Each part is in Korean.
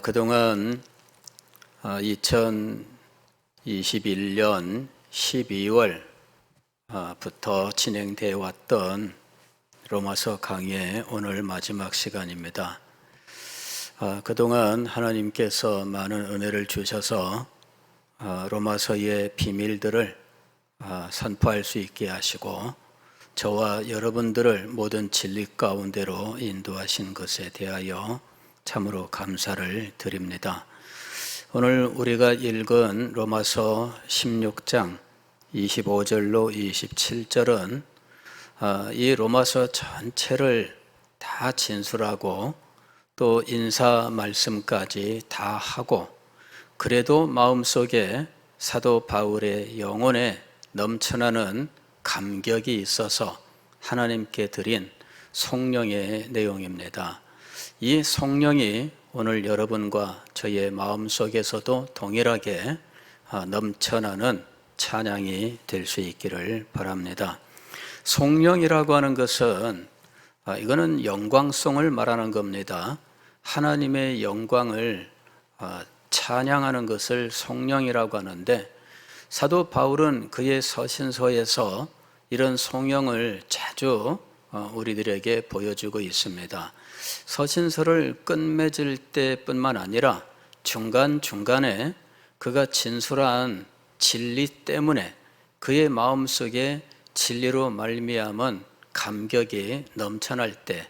그동안 2021년 12월부터 진행되어 왔던 로마서 강의 오늘 마지막 시간입니다. 그동안 하나님께서 많은 은혜를 주셔서 로마서의 비밀들을 선포할 수 있게 하시고 저와 여러분들을 모든 진리 가운데로 인도하신 것에 대하여 참으로 감사를 드립니다. 오늘 우리가 읽은 로마서 16장 25절로 27절은 이 로마서 전체를 다 진술하고 또 인사 말씀까지 다 하고 그래도 마음속에 사도 바울의 영혼에 넘쳐나는 감격이 있어서 하나님께 드린 성령의 내용입니다. 이 성령이 오늘 여러분과 저의 마음속에서도 동일하게 넘쳐나는 찬양이 될 수 있기를 바랍니다. 성령이라고 하는 것은 이거는 영광성을 말하는 겁니다. 하나님의 영광을 찬양하는 것을 성령이라고 하는데 사도 바울은 그의 서신서에서 이런 성령을 자주 우리들에게 보여주고 있습니다. 서신서를 끝맺을 때뿐만 아니라 중간중간에 그가 진술한 진리 때문에 그의 마음속에 진리로 말미암은 감격이 넘쳐날 때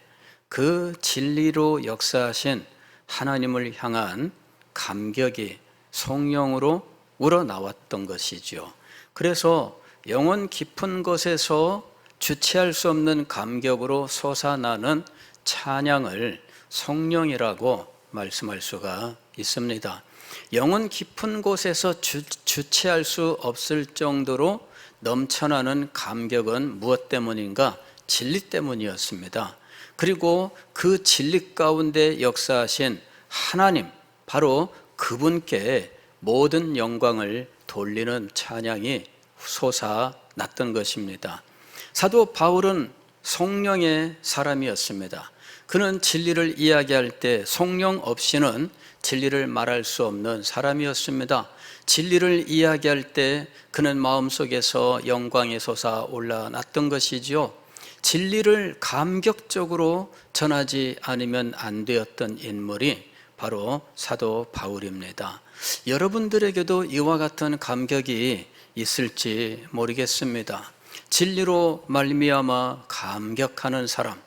그 진리로 역사하신 하나님을 향한 감격이 성령으로 우러나왔던 것이죠. 그래서 영혼 깊은 곳에서 주체할 수 없는 감격으로 솟아나는 찬양을 성령이라고 말씀할 수가 있습니다. 영혼 깊은 곳에서 주체할 수 없을 정도로 넘쳐나는 감격은 무엇 때문인가? 진리 때문이었습니다. 그리고 그 진리 가운데 역사하신 하나님, 바로 그분께 모든 영광을 돌리는 찬양이 솟아났던 것입니다. 사도 바울은 성령의 사람이었습니다. 그는 진리를 이야기할 때 성령 없이는 진리를 말할 수 없는 사람이었습니다. 진리를 이야기할 때 그는 마음속에서 영광이 솟아올라났던 것이지요. 진리를 감격적으로 전하지 않으면 안 되었던 인물이 바로 사도 바울입니다. 여러분들에게도 이와 같은 감격이 있을지 모르겠습니다. 진리로 말미암아 감격하는 사람,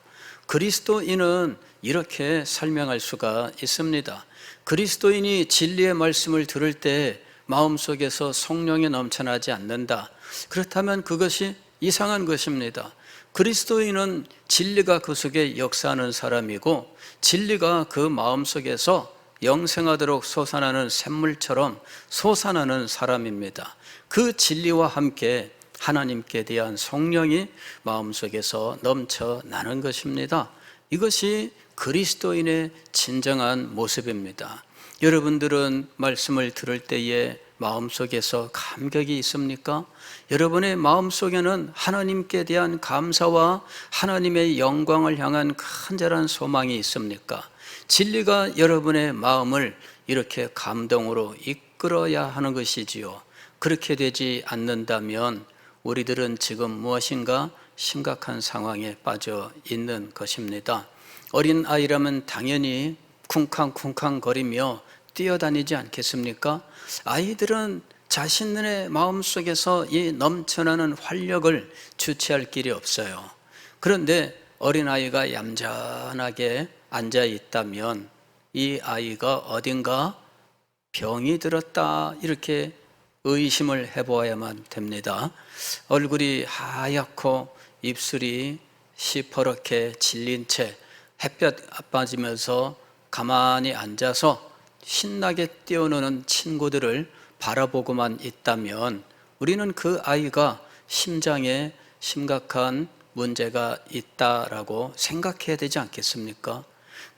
그리스도인은 이렇게 설명할 수가 있습니다. 그리스도인이 진리의 말씀을 들을 때 마음속에서 성령이 넘쳐나지 않는다. 그렇다면 그것이 이상한 것입니다. 그리스도인은 진리가 그 속에 역사하는 사람이고 진리가 그 마음속에서 영생하도록 솟아나는 샘물처럼 솟아나는 사람입니다. 그 진리와 함께 하나님께 대한 성령이 마음속에서 넘쳐나는 것입니다. 이것이 그리스도인의 진정한 모습입니다. 여러분들은 말씀을 들을 때에 마음속에서 감격이 있습니까? 여러분의 마음속에는 하나님께 대한 감사와 하나님의 영광을 향한 간절한 소망이 있습니까? 진리가 여러분의 마음을 이렇게 감동으로 이끌어야 하는 것이지요. 그렇게 되지 않는다면 우리들은 지금 무엇인가 심각한 상황에 빠져 있는 것입니다. 어린 아이라면 당연히 쿵쾅쿵쾅 거리며 뛰어다니지 않겠습니까? 아이들은 자신의 마음속에서 이 넘쳐나는 활력을 주체할 길이 없어요. 그런데 어린아이가 얌전하게 앉아 있다면 이 아이가 어딘가 병이 들었다 이렇게 의심을 해보아야만 됩니다. 얼굴이 하얗고 입술이 시퍼렇게 질린 채 햇볕 빠지면서 가만히 앉아서 신나게 뛰어노는 친구들을 바라보고만 있다면 우리는 그 아이가 심장에 심각한 문제가 있다라고 생각해야 되지 않겠습니까?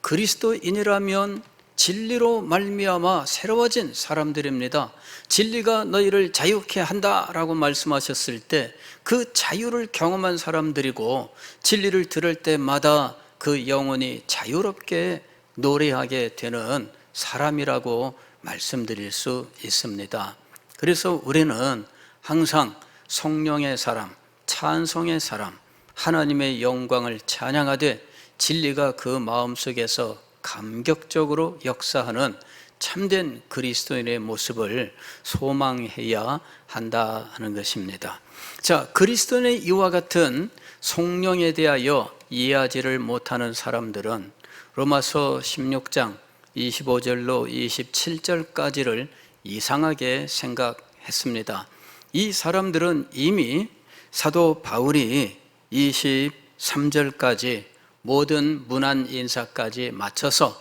그리스도인이라면 진리로 말미암아 새로워진 사람들입니다. 진리가 너희를 자유케 한다라고 말씀하셨을 때 그 자유를 경험한 사람들이고 진리를 들을 때마다 그 영혼이 자유롭게 노래하게 되는 사람이라고 말씀드릴 수 있습니다. 그래서 우리는 항상 성령의 사람, 찬송의 사람, 하나님의 영광을 찬양하되 진리가 그 마음속에서 감격적으로 역사하는 참된 그리스도인의 모습을 소망해야 한다 하는 것입니다. 자, 그리스도인의 이와 같은 성령에 대하여 이해하지를 못하는 사람들은 로마서 16장 25절로 27절까지를 이상하게 생각했습니다. 이 사람들은 이미 사도 바울이 23절까지 모든 문안 인사까지 마쳐서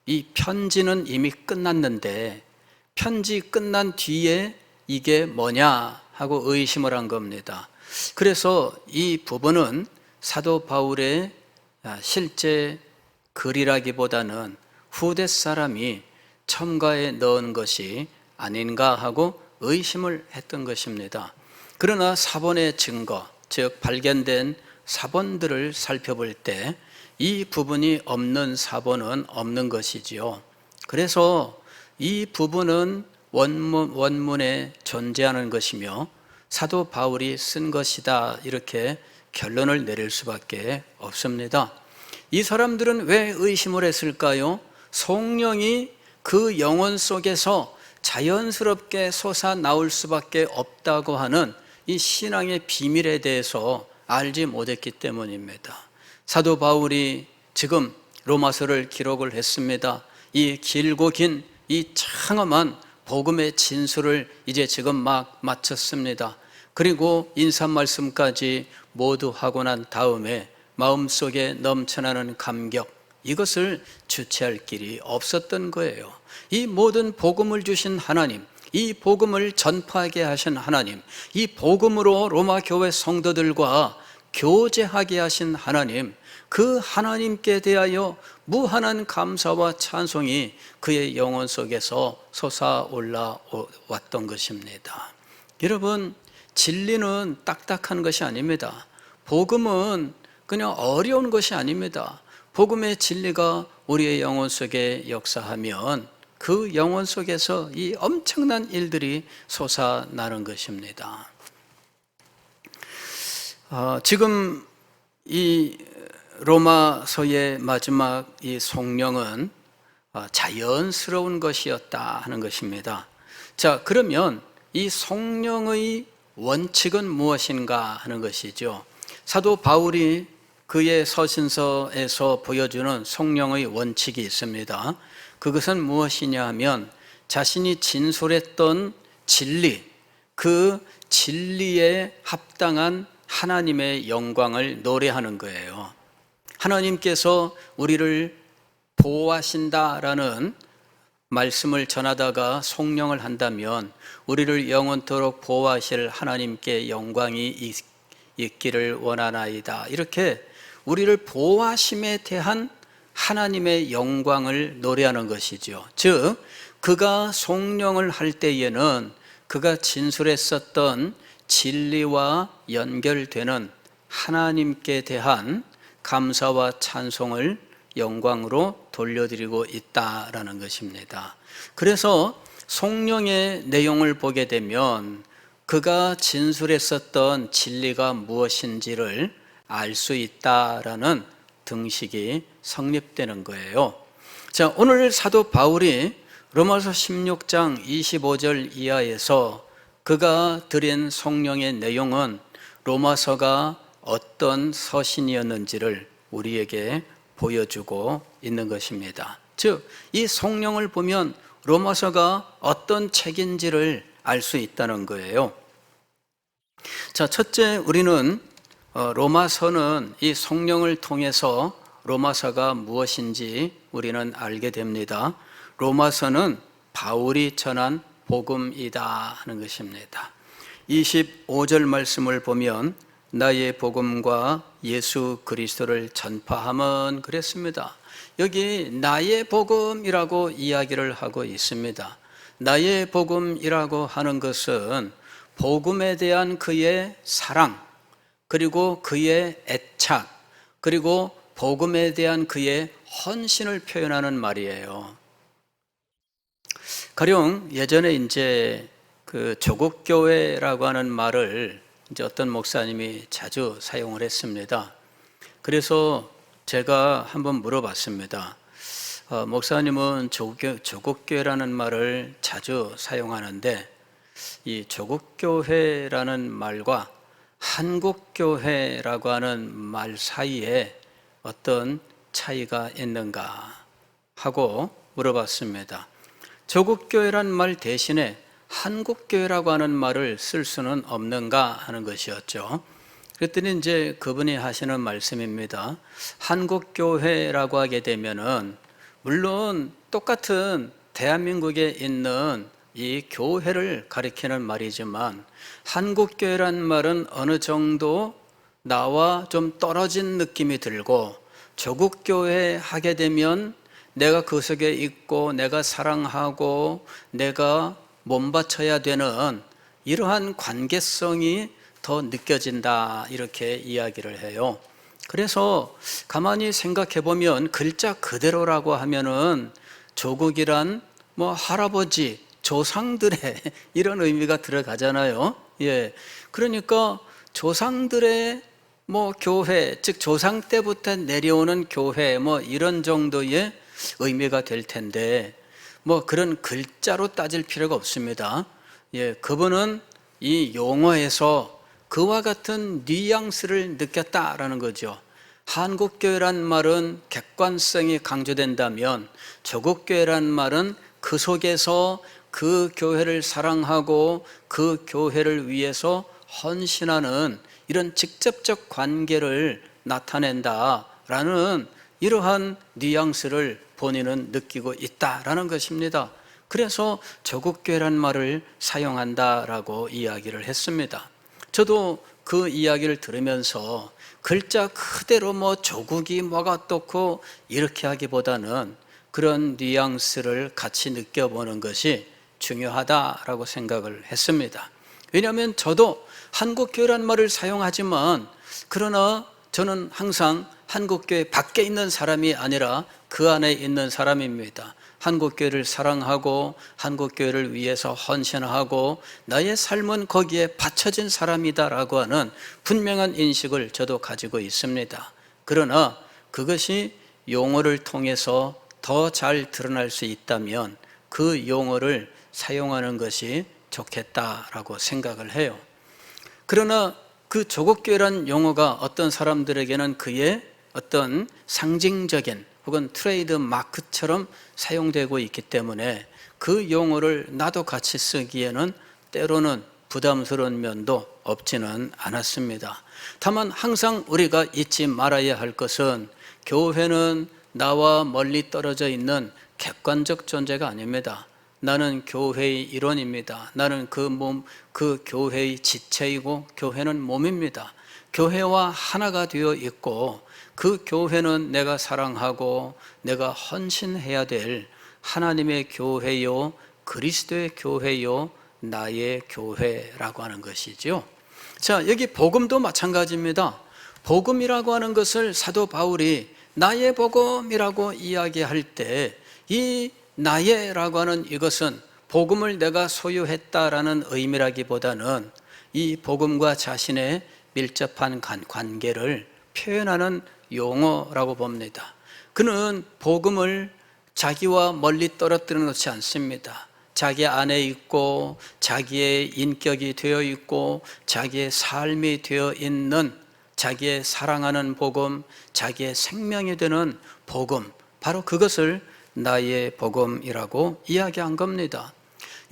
이 편지는 이미 끝났는데 편지 끝난 뒤에 이게 뭐냐 하고 의심을 한 겁니다. 그래서 이 부분은 사도 바울의 실제 글이라기보다는 후대 사람이 첨가해 넣은 것이 아닌가 하고 의심을 했던 것입니다. 그러나 사본의 증거, 즉 발견된 사본들을 살펴볼 때 이 부분이 없는 사본은 없는 것이지요. 그래서 이 부분은 원문에 존재하는 것이며 사도 바울이 쓴 것이다, 이렇게 결론을 내릴 수밖에 없습니다. 이 사람들은 왜 의심을 했을까요? 성령이 그 영혼 속에서 자연스럽게 솟아 나올 수밖에 없다고 하는 이 신앙의 비밀에 대해서 알지 못했기 때문입니다. 사도 바울이 지금 로마서를 기록을 했습니다. 이 길고 긴 이 장엄한 복음의 진술을 이제 지금 막 마쳤습니다. 그리고 인사 말씀까지 모두 하고 난 다음에 마음속에 넘쳐나는 감격, 이것을 주체할 길이 없었던 거예요. 이 모든 복음을 주신 하나님, 이 복음을 전파하게 하신 하나님, 이 복음으로 로마 교회 성도들과 교제하게 하신 하나님, 그 하나님께 대하여 무한한 감사와 찬송이 그의 영혼 속에서 솟아올라 왔던 것입니다. 여러분, 진리는 딱딱한 것이 아닙니다. 복음은 그냥 어려운 것이 아닙니다. 복음의 진리가 우리의 영혼 속에 역사하면 그 영혼 속에서 이 엄청난 일들이 솟아나는 것입니다. 지금 이 로마서의 마지막 이 송령은 자연스러운 것이었다 하는 것입니다. 자, 그러면 이 송령의 원칙은 무엇인가 하는 것이죠. 사도 바울이 그의 서신서에서 보여주는 성령의 원칙이 있습니다. 그것은 무엇이냐 하면 자신이 진술했던 진리, 그 진리에 합당한 하나님의 영광을 노래하는 거예요. 하나님께서 우리를 보호하신다라는 말씀을 전하다가 송령을 한다면 우리를 영원토록 보호하실 하나님께 영광이 있기를 원하나이다, 이렇게 우리를 보호하심에 대한 하나님의 영광을 노래하는 것이죠. 즉 그가 송령을 할 때에는 그가 진술했었던 진리와 연결되는 하나님께 대한 감사와 찬송을 영광으로 돌려드리고 있다라는 것입니다. 그래서 송령의 내용을 보게 되면 그가 진술했었던 진리가 무엇인지를 알 수 있다라는 등식이 성립되는 거예요. 자, 오늘 사도 바울이 로마서 16장 25절 이하에서 그가 드린 성령의 내용은 로마서가 어떤 서신이었는지를 우리에게 보여주고 있는 것입니다. 즉, 이 성령을 보면 로마서가 어떤 책인지를 알 수 있다는 거예요. 자, 첫째, 우리는 로마서는 이 성령을 통해서 로마서가 무엇인지 우리는 알게 됩니다. 로마서는 바울이 전한 복음이다 하는 것입니다. 25절 말씀을 보면 나의 복음과 예수 그리스도를 전파함은 그랬습니다. 여기 나의 복음이라고 이야기를 하고 있습니다. 나의 복음이라고 하는 것은 복음에 대한 그의 사랑, 그리고 그의 애착, 그리고 복음에 대한 그의 헌신을 표현하는 말이에요. 가령 예전에 이제 그 조국교회라고 하는 말을 이제 어떤 목사님이 자주 사용을 했습니다. 그래서 제가 한번 물어봤습니다. 목사님은 조국교회라는 말을 자주 사용하는데 이 조국교회라는 말과 한국교회라고 하는 말 사이에 어떤 차이가 있는가 하고 물어봤습니다. 조국교회란 말 대신에 한국교회라고 하는 말을 쓸 수는 없는가 하는 것이었죠. 그랬더니 이제 그분이 하시는 말씀입니다. 한국교회라고 하게 되면은 물론 똑같은 대한민국에 있는 이 교회를 가리키는 말이지만 한국교회란 말은 어느 정도 나와 좀 떨어진 느낌이 들고 조국교회 하게 되면 내가 그 속에 있고 내가 사랑하고 내가 몸바쳐야 되는 이러한 관계성이 더 느껴진다 이렇게 이야기를 해요. 그래서 가만히 생각해 보면 글자 그대로라고 하면은 조국이란 뭐 할아버지 조상들의 이런 의미가 들어가잖아요. 예. 그러니까 조상들의 뭐 교회, 즉 조상 때부터 내려오는 교회 뭐 이런 정도의 의미가 될 텐데 뭐 그런 글자로 따질 필요가 없습니다. 예, 그분은 이 용어에서 그와 같은 뉘앙스를 느꼈다라는 거죠. 한국교회란 말은 객관성이 강조된다면 조국교회란 말은 그 속에서 그 교회를 사랑하고 그 교회를 위해서 헌신하는 이런 직접적 관계를 나타낸다라는 이러한 뉘앙스를 본인은 느끼고 있다라는 것입니다. 그래서 조국교회란 말을 사용한다라고 이야기를 했습니다. 저도 그 이야기를 들으면서 글자 그대로 뭐 조국이 뭐가 어떻고 이렇게 하기보다는 그런 뉘앙스를 같이 느껴보는 것이 중요하다라고 생각을 했습니다. 왜냐하면 저도 한국교회란 말을 사용하지만 그러나 저는 항상 한국교회 밖에 있는 사람이 아니라 그 안에 있는 사람입니다. 한국교회를 사랑하고 한국교회를 위해서 헌신하고 나의 삶은 거기에 바쳐진 사람이다라고 하는 분명한 인식을 저도 가지고 있습니다. 그러나 그것이 용어를 통해서 더 잘 드러날 수 있다면 그 용어를 사용하는 것이 좋겠다라고 생각을 해요. 그러나 그 조국교회란 용어가 어떤 사람들에게는 그의 어떤 상징적인 혹은 트레이드 마크처럼 사용되고 있기 때문에 그 용어를 나도 같이 쓰기에는 때로는 부담스러운 면도 없지는 않았습니다. 다만 항상 우리가 잊지 말아야 할 것은 교회는 나와 멀리 떨어져 있는 객관적 존재가 아닙니다. 나는 교회의 일원입니다. 나는 그 교회의 지체이고 교회는 몸입니다. 교회와 하나가 되어 있고 그 교회는 내가 사랑하고 내가 헌신해야 될 하나님의 교회요, 그리스도의 교회요, 나의 교회라고 하는 것이죠. 자, 여기 복음도 마찬가지입니다. 복음이라고 하는 것을 사도 바울이 나의 복음이라고 이야기할 때 이 나의라고 하는 이것은 복음을 내가 소유했다라는 의미라기보다는 이 복음과 자신의 밀접한 관계를 표현하는 용어라고 봅니다. 그는 복음을 자기와 멀리 떨어뜨려 놓지 않습니다. 자기 안에 있고 자기의 인격이 되어 있고 자기의 삶이 되어 있는 자기의 사랑하는 복음, 자기의 생명이 되는 복음, 바로 그것을 나의 복음이라고 이야기한 겁니다.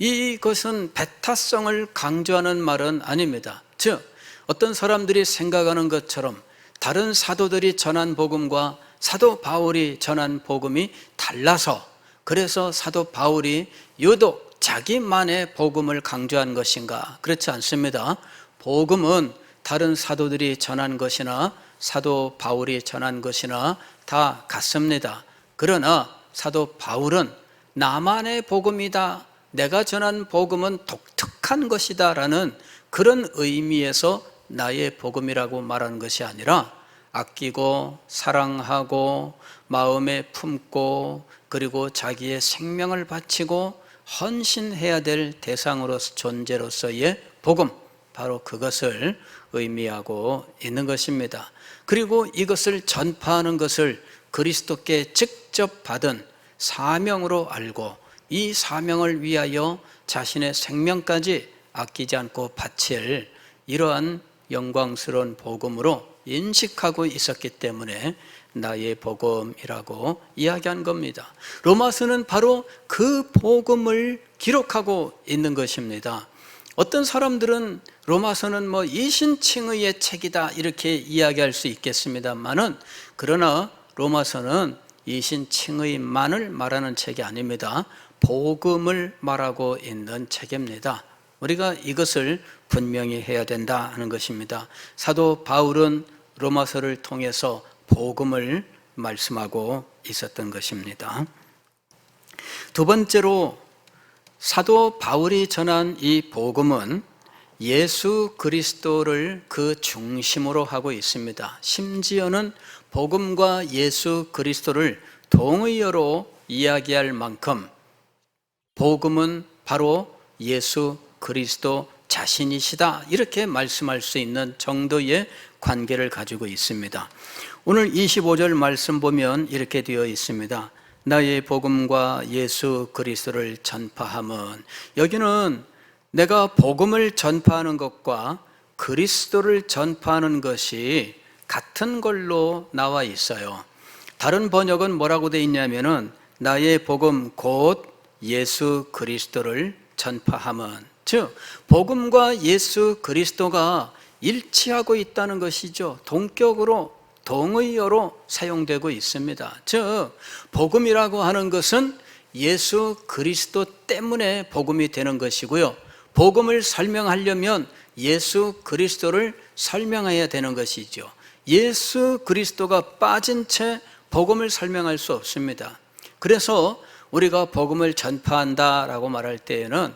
이것은 배타성을 강조하는 말은 아닙니다. 즉 어떤 사람들이 생각하는 것처럼 다른 사도들이 전한 복음과 사도 바울이 전한 복음이 달라서 그래서 사도 바울이 유독 자기만의 복음을 강조한 것인가? 그렇지 않습니다. 복음은 다른 사도들이 전한 것이나 사도 바울이 전한 것이나 다 같습니다. 그러나 사도 바울은 나만의 복음이다, 내가 전한 복음은 독특한 것이다 라는 그런 의미에서 나의 복음이라고 말하는 것이 아니라 아끼고 사랑하고 마음에 품고 그리고 자기의 생명을 바치고 헌신해야 될 대상으로서 존재로서의 복음, 바로 그것을 의미하고 있는 것입니다. 그리고 이것을 전파하는 것을 그리스도께 직접 받은 사명으로 알고 이 사명을 위하여 자신의 생명까지 아끼지 않고 바칠 이러한 영광스러운 복음으로 인식하고 있었기 때문에 나의 복음이라고 이야기한 겁니다. 로마서는 바로 그 복음을 기록하고 있는 것입니다. 어떤 사람들은 로마서는 이신칭의의 책이다 이렇게 이야기할 수 있겠습니다만은, 그러나 로마서는 이신칭의만을 말하는 책이 아닙니다. 복음을 말하고 있는 책입니다. 우리가 이것을 분명히 해야 된다 하는 것입니다. 사도 바울은 로마서를 통해서 복음을 말씀하고 있었던 것입니다. 두 번째로 사도 바울이 전한 이 복음은 예수 그리스도를 그 중심으로 하고 있습니다. 심지어는 복음과 예수 그리스도를 동의어로 이야기할 만큼 복음은 바로 예수 그리스도 자신이시다 이렇게 말씀할 수 있는 정도의 관계를 가지고 있습니다. 오늘 25절 말씀 보면 이렇게 되어 있습니다. 나의 복음과 예수 그리스도를 전파함은, 여기는 내가 복음을 전파하는 것과 그리스도를 전파하는 것이 같은 걸로 나와 있어요. 다른 번역은 뭐라고 되어 있냐면은 나의 복음 곧 예수 그리스도를 전파함은, 즉 복음과 예수 그리스도가 일치하고 있다는 것이죠. 동격으로 동의어로 사용되고 있습니다. 즉 복음이라고 하는 것은 예수 그리스도 때문에 복음이 되는 것이고요, 복음을 설명하려면 예수 그리스도를 설명해야 되는 것이죠. 예수 그리스도가 빠진 채 복음을 설명할 수 없습니다. 그래서 우리가 복음을 전파한다라고 말할 때에는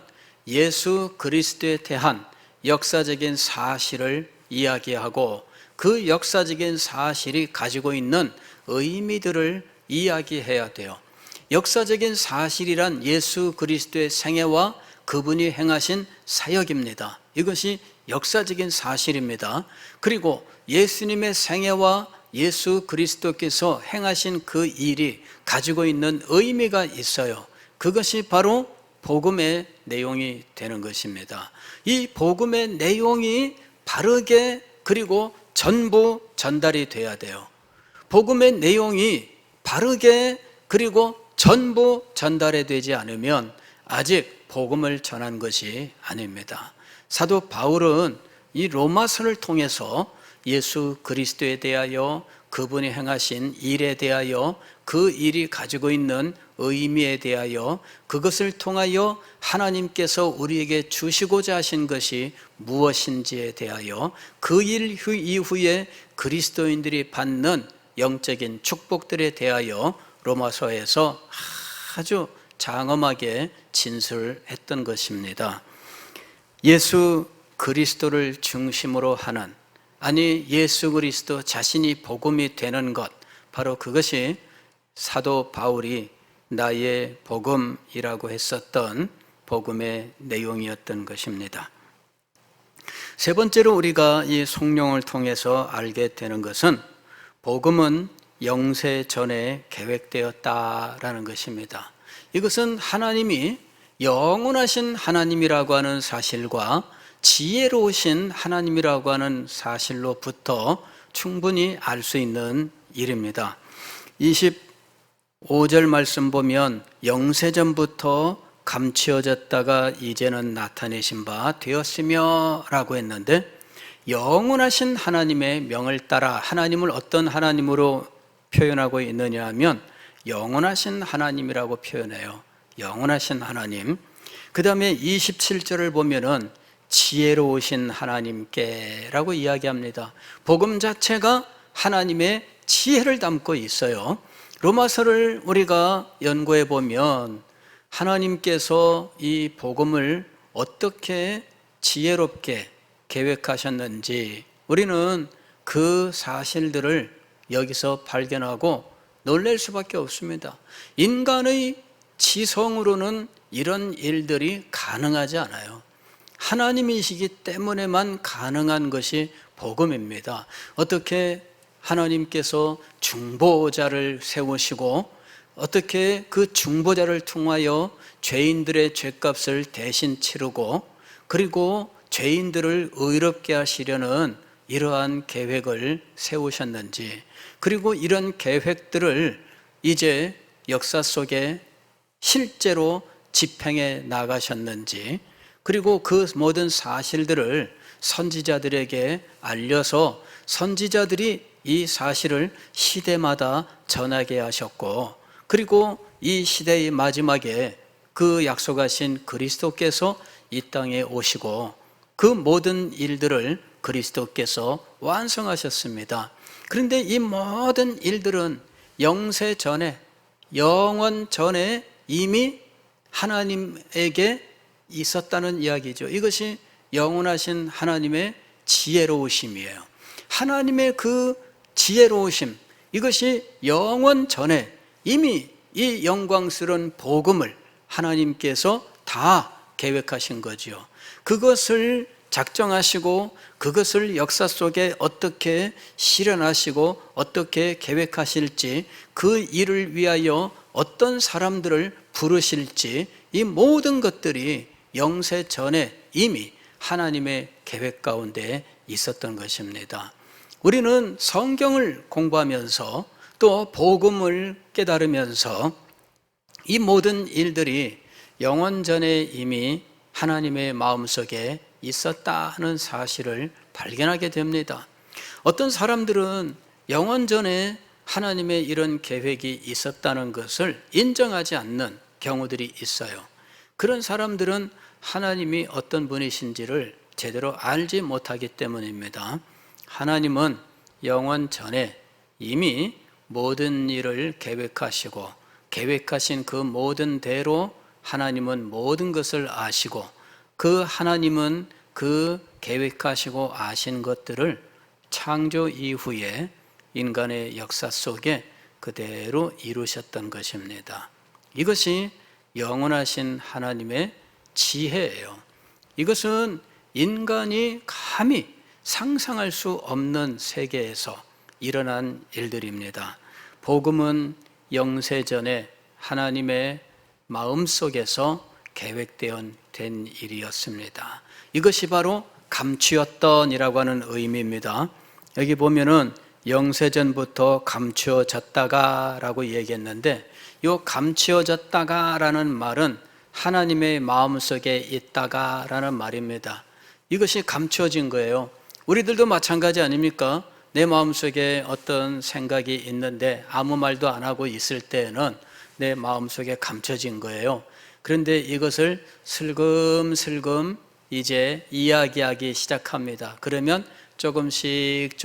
예수 그리스도에 대한 역사적인 사실을 이야기하고 그 역사적인 사실이 가지고 있는 의미들을 이야기해야 돼요. 역사적인 사실이란 예수 그리스도의 생애와 그분이 행하신 사역입니다. 이것이 역사적인 사실입니다. 그리고 예수님의 생애와 예수 그리스도께서 행하신 그 일이 가지고 있는 의미가 있어요. 그것이 바로 복음의 내용이 되는 것입니다. 이 복음의 내용이 바르게 그리고 전부 전달이 돼야 돼요. 복음의 내용이 바르게 그리고 전부 전달이 되지 않으면 아직 복음을 전한 것이 아닙니다. 사도 바울은 이 로마서를 통해서 예수 그리스도에 대하여 그분이 행하신 일에 대하여 그 일이 가지고 있는 의미에 대하여 그것을 통하여 하나님께서 우리에게 주시고자 하신 것이 무엇인지에 대하여 그 일 이후에 그리스도인들이 받는 영적인 축복들에 대하여 로마서에서 아주 장엄하게 진술했던 것입니다. 예수 그리스도를 중심으로 하는, 아니 예수 그리스도 자신이 복음이 되는 것, 바로 그것이 사도 바울이 나의 복음이라고 했었던 복음의 내용이었던 것입니다. 세 번째로 우리가 이 성령을 통해서 알게 되는 것은 복음은 영세 전에 계획되었다라는 것입니다. 이것은 하나님이 영원하신 하나님이라고 하는 사실과 지혜로우신 하나님이라고 하는 사실로부터 충분히 알 수 있는 일입니다. 25절 말씀 보면 영세전부터 감추어졌다가 이제는 나타내신 바 되었으며 라고 했는데, 영원하신 하나님의 명을 따라 하나님을 어떤 하나님으로 표현하고 있느냐 하면 영원하신 하나님이라고 표현해요. 영원하신 하나님. 그 다음에 27절을 보면은 지혜로우신 하나님께 라고 이야기합니다. 복음 자체가 하나님의 지혜를 담고 있어요. 로마서를 우리가 연구해 보면 하나님께서 이 복음을 어떻게 지혜롭게 계획하셨는지 우리는 그 사실들을 여기서 발견하고 놀랄 수밖에 없습니다. 인간의 지성으로는 이런 일들이 가능하지 않아요. 하나님이시기 때문에만 가능한 것이 복음입니다. 어떻게 하나님께서 중보자를 세우시고 어떻게 그 중보자를 통하여 죄인들의 죄값을 대신 치르고 그리고 죄인들을 의롭게 하시려는 이러한 계획을 세우셨는지, 그리고 이런 계획들을 이제 역사 속에 실제로 집행해 나가셨는지, 그리고 그 모든 사실들을 선지자들에게 알려서 선지자들이 이 사실을 시대마다 전하게 하셨고, 그리고 이 시대의 마지막에 그 약속하신 그리스도께서 이 땅에 오시고 그 모든 일들을 그리스도께서 완성하셨습니다. 그런데 이 모든 일들은 영세 전에, 영원 전에 이미 하나님에게 있었다는 이야기죠. 이것이 영원하신 하나님의 지혜로우심이에요. 하나님의 그 지혜로우심, 이것이 영원 전에 이미 이 영광스러운 복음을 하나님께서 다 계획하신 거죠. 그것을 작정하시고 그것을 역사 속에 어떻게 실현하시고 어떻게 계획하실지, 그 일을 위하여 어떤 사람들을 부르실지, 이 모든 것들이 영세 전에 이미 하나님의 계획 가운데 있었던 것입니다. 우리는 성경을 공부하면서 또 복음을 깨달으면서 이 모든 일들이 영원 전에 이미 하나님의 마음속에 있었다는 사실을 발견하게 됩니다. 어떤 사람들은 영원 전에 하나님의 이런 계획이 있었다는 것을 인정하지 않는 경우들이 있어요. 그런 사람들은 하나님이 어떤 분이신지를 제대로 알지 못하기 때문입니다. 하나님은 영원 전에 이미 모든 일을 계획하시고 계획하신 그 모든 대로 하나님은 모든 것을 아시고, 그 하나님은 그 계획하시고 아신 것들을 창조 이후에 인간의 역사 속에 그대로 이루셨던 것입니다. 이것이 영원하신 하나님의 지혜예요. 이것은 인간이 감히 상상할 수 없는 세계에서 일어난 일들입니다. 복음은 영세전에 하나님의 마음속에서 계획되어 된 일이었습니다. 이것이 바로 감추었던이라고 하는 의미입니다. 여기 보면은 영세전부터 감추어졌다가 라고 얘기했는데, 이 감추어졌다가 라는 말은 하나님의 마음속에 있다가 라는 말입니다. 이것이 감추어진 거예요. 우리들도 마찬가지 아닙니까? 내 마음속에 어떤 생각이 있는데 아무 말도 안 하고 있을 때는 내 마음속에 감춰진 거예요. 그런데 이것을 슬금슬금 이제 이야기하기 시작합니다. 그러면 조금씩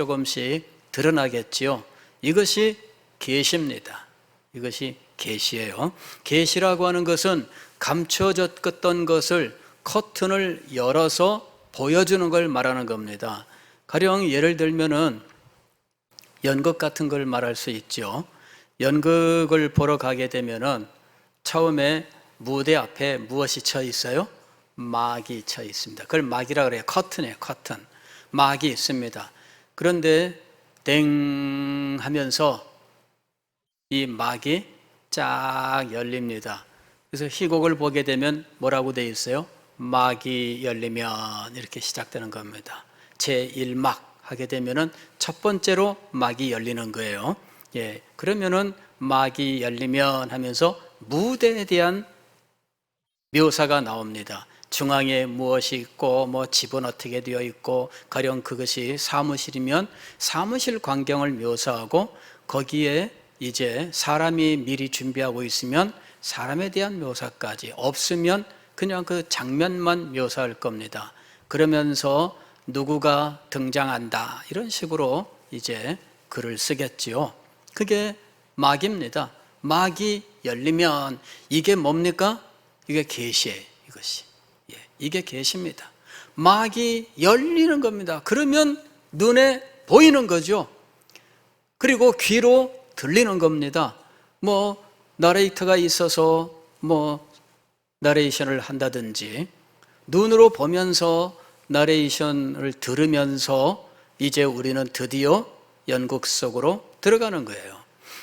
드러나겠지요. 이것이 계시입니다. 이것이 계시예요. 계시라고 하는 것은 감춰졌던 것을 커튼을 열어서 보여주는 걸 말하는 겁니다. 가령 예를 들면은 연극 같은 걸 말할 수 있죠. 연극을 보러 가게 되면은 처음에 무대 앞에 무엇이 쳐 있어요? 막이 쳐 있습니다. 그걸 막이라 그래요. 커튼이에요. 커튼. 막이 있습니다. 그런데 땡 하면서 이 막이 쫙 열립니다. 그래서 희곡을 보게 되면 뭐라고 되어 있어요? 막이 열리면 이렇게 시작되는 겁니다. 제1막 하게 되면은 첫 번째로 막이 열리는 거예요. 예, 그러면은 막이 열리면 하면서 무대에 대한 묘사가 나옵니다. 중앙에 무엇이 있고 뭐 집은 어떻게 되어 있고, 가령 그것이 사무실이면 사무실 광경을 묘사하고, 거기에 이제 사람이 미리 준비하고 있으면 사람에 대한 묘사까지, 없으면 그냥 그 장면만 묘사할 겁니다. 그러면서 누구가 등장한다 이런 식으로 이제 글을 쓰겠지요. 그게 막입니다. 막이 열리면 이게 뭡니까? 이게 계시예요. 이것이. 예, 이게 계시입니다. 막이 열리는 겁니다. 그러면 눈에 보이는 거죠. 그리고 귀로 들리는 겁니다. 뭐 나레이터가 있어서 뭐 나레이션을 한다든지 눈으로 보면서 나레이션을 들으면서 이제 우리는 드디어 연극 속으로 들어가는 거예요.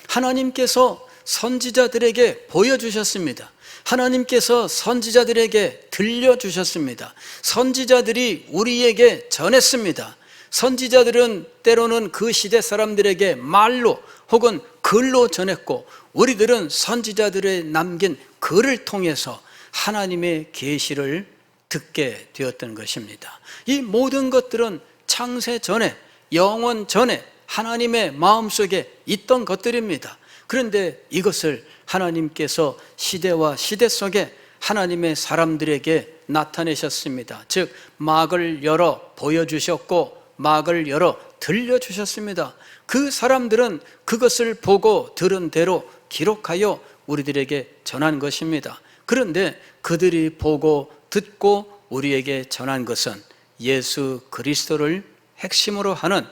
하나님께서 선지자들에게 보여주셨습니다. 하나님께서 선지자들에게 들려주셨습니다. 선지자들이 우리에게 전했습니다. 선지자들은 때로는 그 시대 사람들에게 말로 혹은 글로 전했고, 우리들은 선지자들의 남긴 글을 통해서 하나님의 계시를 듣게 되었던 것입니다. 이 모든 것들은 창세 전에, 영원 전에 하나님의 마음속에 있던 것들입니다. 그런데 이것을 하나님께서 시대와 시대 속에 하나님의 사람들에게 나타내셨습니다. 즉 막을 열어 보여주셨고 막을 열어 들려주셨습니다. 그 사람들은 그것을 보고 들은 대로 기록하여 우리들에게 전한 것입니다. 그런데 그들이 보고 듣고 우리에게 전한 것은 예수 그리스도를 핵심으로 하는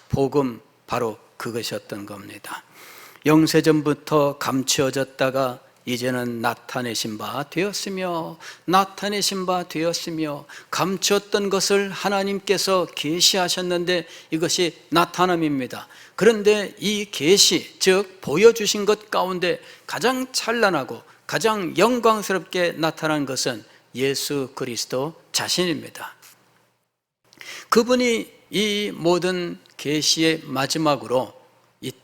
복음, 바로 그것이었던 겁니다. 영세전부터 감추어졌다가 이제는 나타내신 바 되었으며 감추었던 것을 하나님께서 계시하셨는데 이것이 나타남입니다. 그런데 이 계시, 즉 보여주신 것 가운데 가장 찬란하고 가장 영광스럽게 나타난 것은 예수 그리스도 자신입니다. 그분이 이 모든 계시의 마지막으로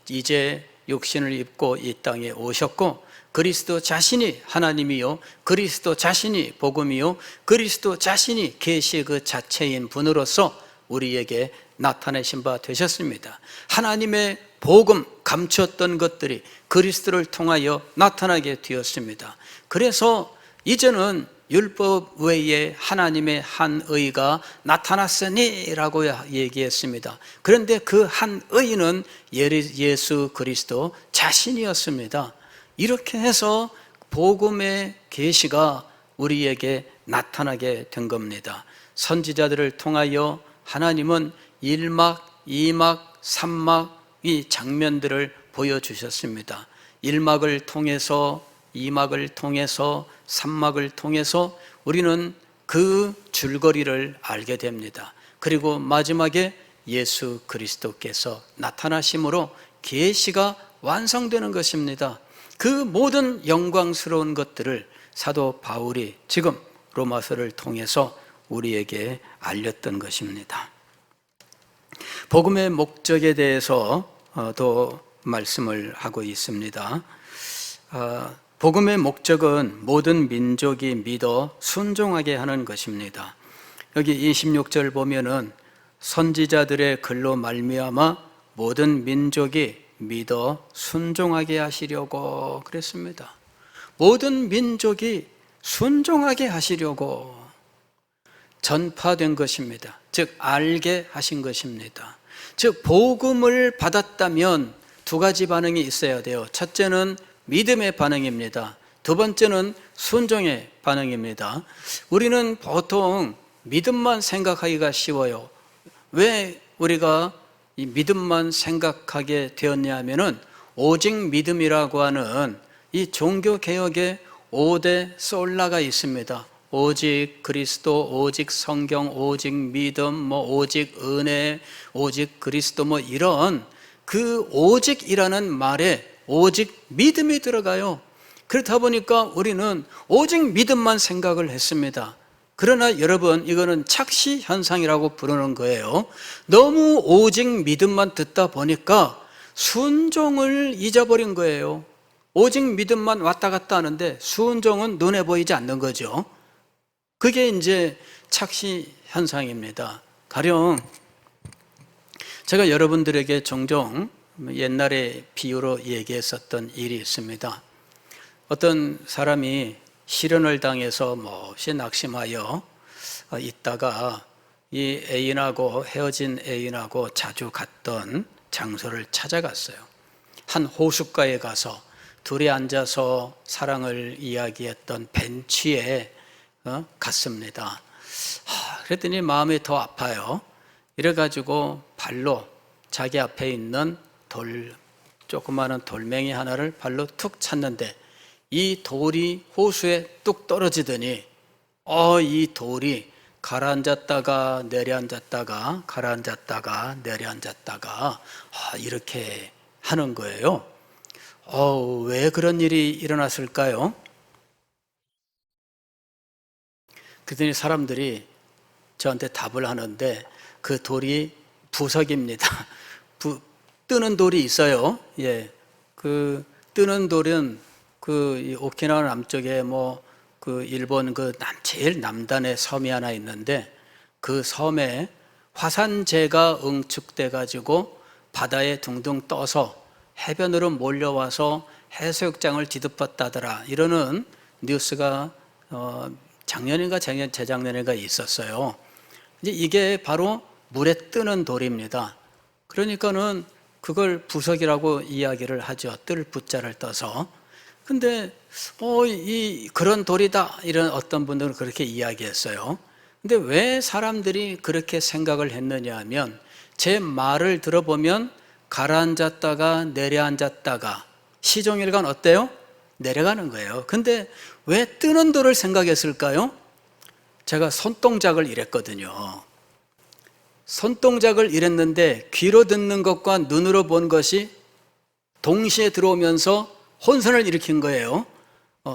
이제 육신을 입고 이 땅에 오셨고, 그리스도 자신이 하나님이요, 그리스도 자신이 복음이요, 그리스도 자신이 계시의 그 자체인 분으로서 우리에게 나타내신 바 되셨습니다. 하나님의 복음, 감추었던 것들이 그리스도를 통하여 나타나게 되었습니다. 그래서 이제는 율법 외에 하나님의 한 의가 나타났으니 라고 얘기했습니다. 그런데 그 한 의는 예수 그리스도 자신이었습니다. 이렇게 해서 복음의 계시가 우리에게 나타나게 된 겁니다. 선지자들을 통하여 하나님은 1막, 2막, 3막 이 장면들을 보여주셨습니다. 1막을 통해서, 2막을 통해서, 3막을 통해서 우리는 그 줄거리를 알게 됩니다. 그리고 마지막에 예수 그리스도께서 나타나심으로 계시가 완성되는 것입니다. 그 모든 영광스러운 것들을 사도 바울이 지금 로마서를 통해서 우리에게 알렸던 것입니다. 복음의 목적에 대해서도 말씀을 하고 있습니다. 복음의 목적은 모든 민족이 믿어 순종하게 하는 것입니다. 여기 26절 보면은 선지자들의 글로 말미암아 모든 민족이 믿어 순종하게 하시려고 그랬습니다. 모든 민족이 순종하게 하시려고 전파된 것입니다. 즉 알게 하신 것입니다. 즉 복음을 받았다면 두 가지 반응이 있어야 돼요. 첫째는 믿음의 반응입니다. 두 번째는 순종의 반응입니다. 우리는 보통 믿음만 생각하기가 쉬워요. 왜 우리가 이 믿음만 생각하게 되었냐 하면은 오직 믿음이라고 하는 이 종교개혁의 5대 솔라가 있습니다. 오직 그리스도, 오직 성경, 오직 믿음, 오직 은혜, 오직 그리스도 이런 그 오직이라는 말에 오직 믿음이 들어가요. 그렇다 보니까 우리는 오직 믿음만 생각을 했습니다. 그러나 여러분, 이거는 착시 현상이라고 부르는 거예요. 너무 오직 믿음만 듣다 보니까 순종을 잊어버린 거예요. 오직 믿음만 왔다 갔다 하는데 순종은 눈에 보이지 않는 거죠. 그게 이제 착시 현상입니다. 가령 제가 여러분들에게 종종 옛날에 비유로 얘기했었던 일이 있습니다. 어떤 사람이 실연을 당해서 몹시 낙심하여 있다가 이 애인하고 헤어진 애인하고 자주 갔던 장소를 찾아갔어요. 한 호숫가에 가서 둘이 앉아서 사랑을 이야기했던 벤치에 갔습니다. 그랬더니 마음이 더 아파요. 이래가지고 발로 자기 앞에 있는 조그마한 돌멩이 하나를 발로 툭 찼는데 이 돌이 호수에 뚝 떨어지더니 이 돌이 가라앉았다가 내려앉았다가 가라앉았다가 내려앉았다가 이렇게 하는 거예요. 왜 그런 일이 일어났을까요? 그랬더니 사람들이 저한테 답을 하는데 그 돌이 부석입니다. 뜨는 돌이 있어요. 예. 그 뜨는 돌은 이 오키나와 남쪽에 그 일본 제일 남단에 섬이 하나 있는데 그 섬에 화산재가 응축돼 가지고 바다에 둥둥 떠서 해변으로 몰려와서 해수욕장을 뒤덮었다더라 이러는 뉴스가 작년인가 재작년인가 있었어요. 이제 이게 바로 물에 뜨는 돌입니다. 그러니까는 그걸 부석이라고 이야기를 하죠. 뜰 부자를 떠서. 근데 그런 돌이다 이런 어떤 분들은 그렇게 이야기했어요. 근데 왜 사람들이 그렇게 생각을 했느냐 하면 제 말을 들어보면 가라앉았다가 내려앉았다가 시종일관 어때요? 내려가는 거예요. 근데 왜 뜨는 돌을 생각했을까요? 제가 손동작을 이랬거든요. 손동작을 이랬는데 귀로 듣는 것과 눈으로 본 것이 동시에 들어오면서 혼선을 일으킨 거예요.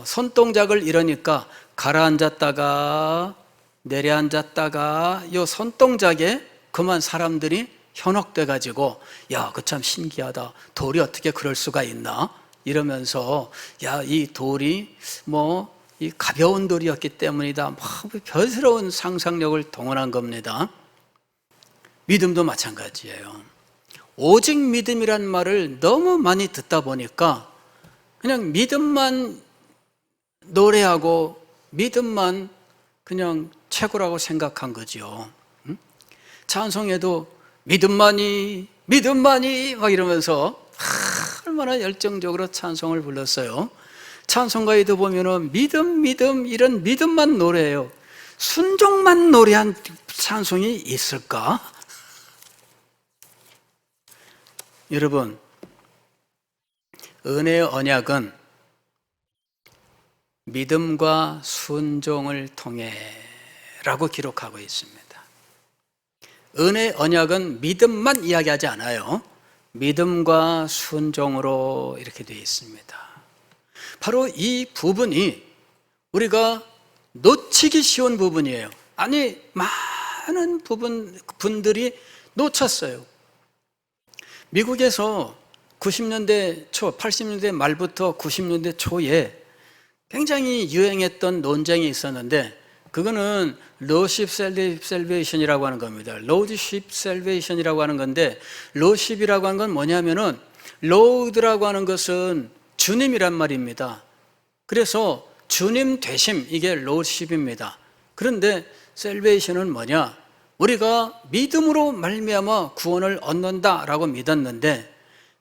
손동작을 이러니까 가라앉았다가 내려앉았다가 이 손동작에 그만 사람들이 현혹돼 가지고 야, 그 참 신기하다. 돌이 어떻게 그럴 수가 있나? 이러면서 야, 이 돌이 이 가벼운 돌이었기 때문이다. 별스러운 상상력을 동원한 겁니다. 믿음도 마찬가지예요. 오직 믿음이란 말을 너무 많이 듣다 보니까 그냥 믿음만 노래하고 믿음만 그냥 최고라고 생각한 거죠. 찬송에도 믿음만이 막 이러면서 얼마나 열정적으로 찬송을 불렀어요. 찬송가에도 보면은 믿음 이런 믿음만 노래해요. 순종만 노래한 찬송이 있을까? 여러분, 은혜의 언약은 믿음과 순종을 통해 라고 기록하고 있습니다. 은혜의 언약은 믿음만 이야기하지 않아요. 믿음과 순종으로 이렇게 되어 있습니다. 바로 이 부분이 우리가 놓치기 쉬운 부분이에요. 아니, 많은 분들이 놓쳤어요. 미국에서 90년대 초, 80년대 말부터 90년대 초에 굉장히 유행했던 논쟁이 있었는데 그거는 로십 셀베이션이라고 하는 겁니다. 로드십 셀베이션이라고 하는 건데 로십이라고 하는 건 뭐냐면은 로드라고 하는 것은 주님이란 말입니다. 그래서 주님 되심 이게 로십입니다. 그런데 셀베이션은 뭐냐? 우리가 믿음으로 말미암아 구원을 얻는다라고 믿었는데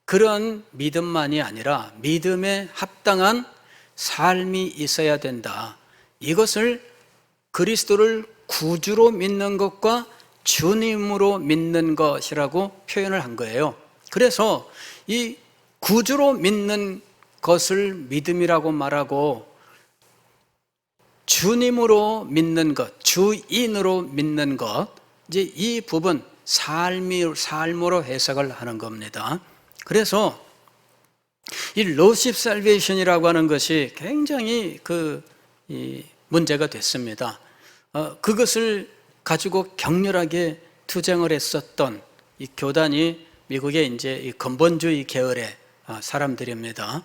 그런 믿음만이 아니라 믿음에 합당한 삶이 있어야 된다. 이것을 그리스도를 구주로 믿는 것과 주님으로 믿는 것이라고 표현을 한 거예요. 그래서 이 구주로 믿는 것을 믿음이라고 말하고 주님으로 믿는 것, 주인으로 믿는 것, 이제 이 부분 삶으로 해석을 하는 겁니다. 그래서 이 로십 살베이션이라고 하는 것이 굉장히 문제가 됐습니다. 그것을 가지고 격렬하게 투쟁을 했었던 이 교단이 미국의 이제 이 근본주의 계열의 사람들입니다.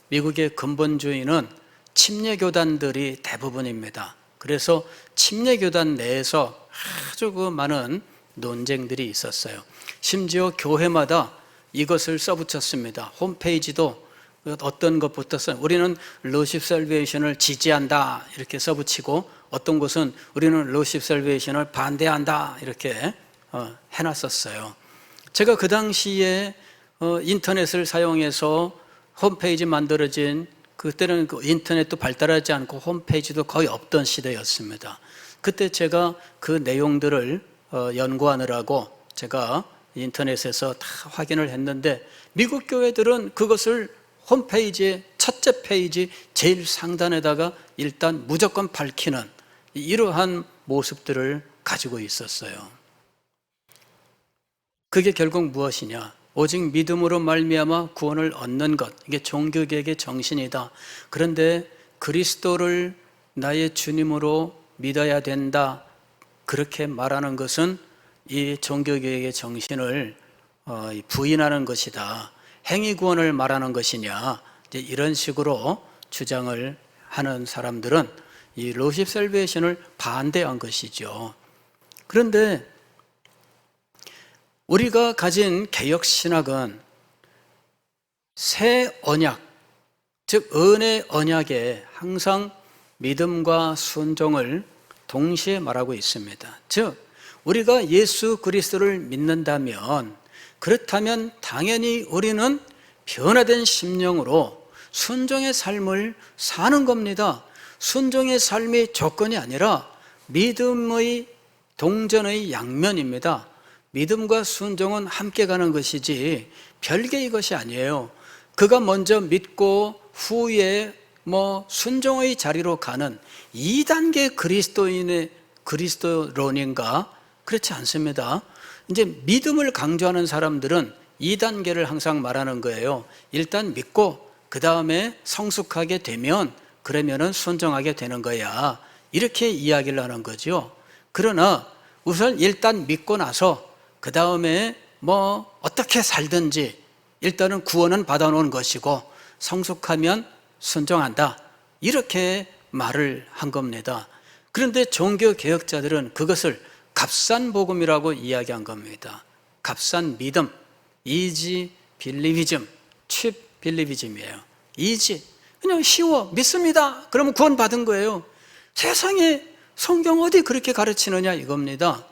미국의 근본주의는 침례 교단들이 대부분입니다. 그래서 침례 교단 내에서 아주 많은 논쟁들이 있었어요. 심지어 교회마다 이것을 써붙였습니다. 홈페이지도 어떤 것부터 우리는 로십 살베이션을 지지한다 이렇게 써붙이고 어떤 곳은 우리는 로십 살베이션을 반대한다 이렇게 해놨었어요. 제가 그 당시에 인터넷을 사용해서 홈페이지 만들어진 그때는 인터넷도 발달하지 않고 홈페이지도 거의 없던 시대였습니다. 그때 제가 그 내용들을 연구하느라고 제가 인터넷에서 다 확인을 했는데 미국 교회들은 그것을 홈페이지에 첫째 페이지 제일 상단에다가 일단 무조건 밝히는 이러한 모습들을 가지고 있었어요. 그게 결국 무엇이냐? 오직 믿음으로 말미암아 구원을 얻는 것, 이게 종교개혁의 정신이다. 그런데 그리스도를 나의 주님으로 믿어야 된다, 그렇게 말하는 것은 이 종교개혁의 정신을 부인하는 것이다. 행위구원을 말하는 것이냐, 이제 이런 식으로 주장을 하는 사람들은 이 로십 셀베이션을 반대한 것이죠. 그런데 우리가 가진 개혁신학은 새 언약, 즉 은혜 언약에 항상 믿음과 순종을 동시에 말하고 있습니다. 즉 우리가 예수 그리스도를 믿는다면, 그렇다면 당연히 우리는 변화된 심령으로 순종의 삶을 사는 겁니다. 순종의 삶이 조건이 아니라 믿음의 동전의 양면입니다. 믿음과 순종은 함께 가는 것이지 별개의 것이 아니에요. 그가 먼저 믿고 후에 순종의 자리로 가는 2단계 그리스도론인가? 그렇지 않습니다. 이제 믿음을 강조하는 사람들은 2단계를 항상 말하는 거예요. 일단 믿고 그 다음에 성숙하게 되면 그러면은 순종하게 되는 거야, 이렇게 이야기를 하는 거죠. 그러나 우선 일단 믿고 나서 그 다음에 어떻게 살든지 일단은 구원은 받아놓은 것이고 성숙하면 순종한다, 이렇게 말을 한 겁니다. 그런데 종교개혁자들은 그것을 값싼 복음이라고 이야기한 겁니다. 값싼 믿음, easy believism, cheap believism이에요. easy, 그냥 쉬워, 믿습니다, 그러면 구원 받은 거예요. 세상에 성경 어디 그렇게 가르치느냐 이겁니다.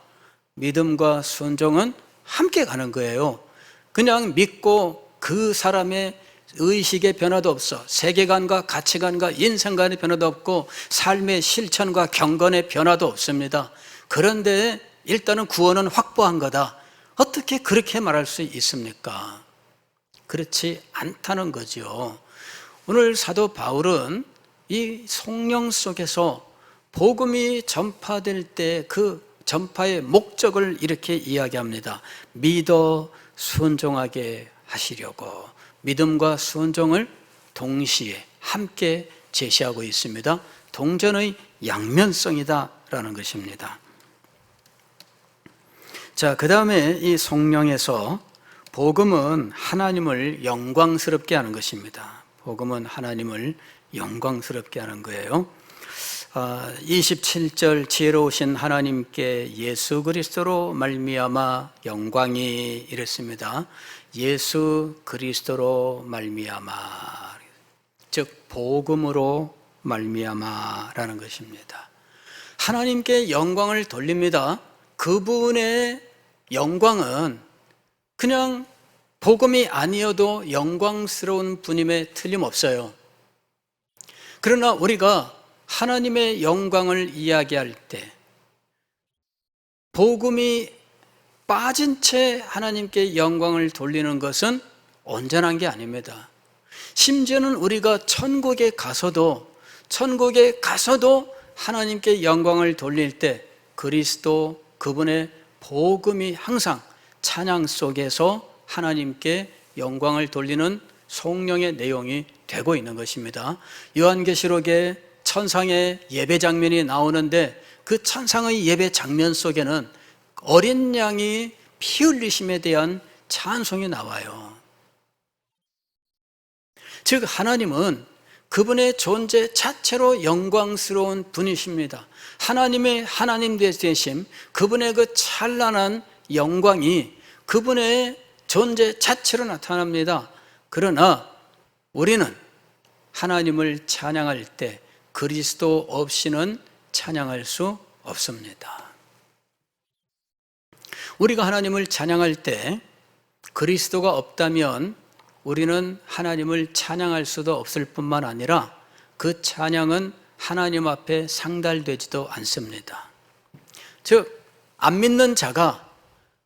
믿음과 순종은 함께 가는 거예요. 그냥 믿고 그 사람의 의식의 변화도 없어, 세계관과 가치관과 인생관의 변화도 없고 삶의 실천과 경건의 변화도 없습니다. 그런데 일단은 구원은 확보한 거다, 어떻게 그렇게 말할 수 있습니까? 그렇지 않다는 거죠. 오늘 사도 바울은 이 성령 속에서 복음이 전파될 때 그 전파의 목적을 이렇게 이야기합니다. 믿어 순종하게 하시려고. 믿음과 순종을 동시에 함께 제시하고 있습니다. 동전의 양면성이다라는 것입니다. 자, 그 다음에 이 성령에서 복음은 하나님을 영광스럽게 하는 것입니다. 복음은 하나님을 영광스럽게 하는 거예요. 27절 지혜로우신 하나님께 예수 그리스도로 말미암아 영광이, 이랬습니다. 예수 그리스도로 말미암아, 즉 복음으로 말미암아라는 것입니다. 하나님께 영광을 돌립니다. 그분의 영광은 그냥 복음이 아니어도 영광스러운 분임에 틀림없어요. 그러나 우리가 하나님의 영광을 이야기할 때 복음이 빠진 채 하나님께 영광을 돌리는 것은 온전한 게 아닙니다. 심지어는 우리가 천국에 가서도 하나님께 영광을 돌릴 때 그리스도, 그분의 복음이 항상 찬양 속에서 하나님께 영광을 돌리는 성령의 내용이 되고 있는 것입니다. 요한계시록에 천상의 예배 장면이 나오는데 그 천상의 예배 장면 속에는 어린 양이 피 흘리심에 대한 찬송이 나와요. 즉 하나님은 그분의 존재 자체로 영광스러운 분이십니다. 하나님의 하나님 되심, 그분의 그 찬란한 영광이 그분의 존재 자체로 나타납니다. 그러나 우리는 하나님을 찬양할 때 그리스도 없이는 찬양할 수 없습니다. 우리가 하나님을 찬양할 때 그리스도가 없다면 우리는 하나님을 찬양할 수도 없을 뿐만 아니라 그 찬양은 하나님 앞에 상달되지도 않습니다. 즉, 안 믿는 자가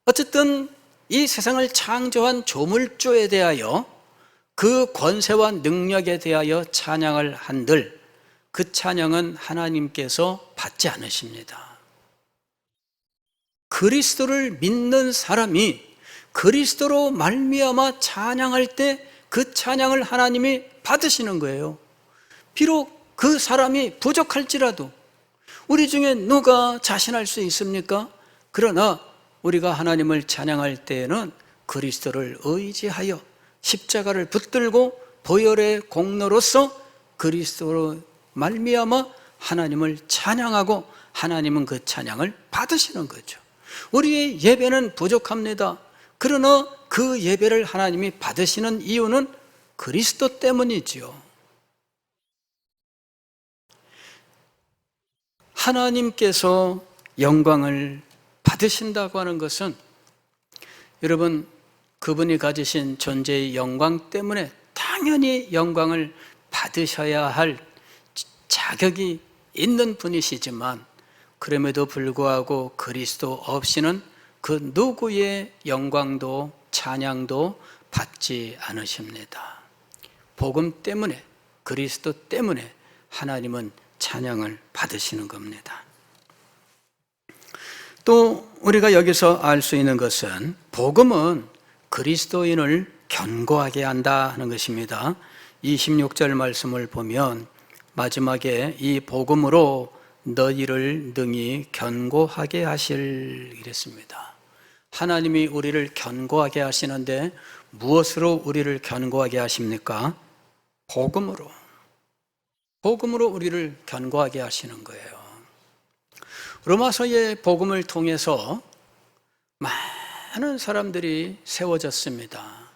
어쨌든 이 세상을 창조한 조물주에 대하여 그 권세와 능력에 대하여 찬양을 한들 그 찬양은 하나님께서 받지 않으십니다. 그리스도를 믿는 사람이 그리스도로 말미암아 찬양할 때 그 찬양을 하나님이 받으시는 거예요. 비록 그 사람이 부족할지라도 우리 중에 누가 자신할 수 있습니까? 그러나 우리가 하나님을 찬양할 때에는 그리스도를 의지하여 십자가를 붙들고 보혈의 공로로서 그리스도로 말미암아 하나님을 찬양하고 하나님은 그 찬양을 받으시는 거죠. 우리의 예배는 부족합니다. 그러나 그 예배를 하나님이 받으시는 이유는 그리스도 때문이지요. 하나님께서 영광을 받으신다고 하는 것은 여러분 그분이 가지신 존재의 영광 때문에 당연히 영광을 받으셔야 할 자격이 있는 분이시지만 그럼에도 불구하고 그리스도 없이는 그 누구의 영광도 찬양도 받지 않으십니다. 복음 때문에 그리스도 때문에 하나님은 찬양을 받으시는 겁니다. 또 우리가 여기서 알 수 있는 것은 복음은 그리스도인을 견고하게 한다 하는 것입니다. 26절 말씀을 보면 마지막에 이 복음으로 너희를 능히 견고하게 하실 이랬습니다. 하나님이 우리를 견고하게 하시는데 무엇으로 우리를 견고하게 하십니까? 복음으로 우리를 견고하게 하시는 거예요. 로마서의 복음을 통해서 많은 사람들이 세워졌습니다.